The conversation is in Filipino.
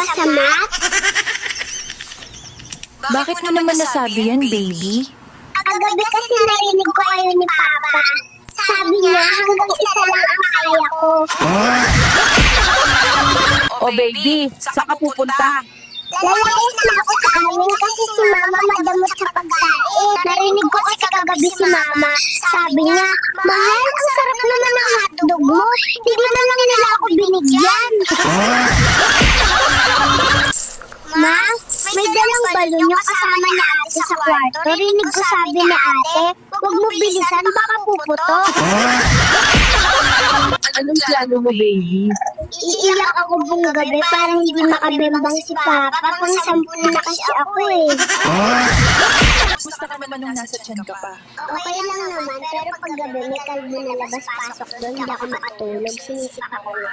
ka sa math? Bakit mo naman nasabi yan, baby? Kagabi kasi narinig ko kayo ni Papa. Sabi niya hanggang isa lang ang kaya ko. O baby, saan ka pupunta? Lalayas na ako sa amin kasi si Mama madamot sa pagkain. Narinig ko kasi kagabi si Mama. Sabi niya, mahal, ang sarap naman ng hotdog mo. Hindi na lang nila ako binigyan. Ma, may dalang balon yung kasama ni ate sa kwarto. Narinig ko sabi ni ate, huwag mo bilisan, baka puputo. Anong plano mo, baby? Iiyak ako buong gabi para hindi makabembang si Papa. Pang 10 na kasi ako eh. Gusto ka naman nung nasa tiyan ka pa. Okay lang naman, pero pag gabi may kalbo na labas-pasok doon, hindi ako makatulog. Sinisip ako na.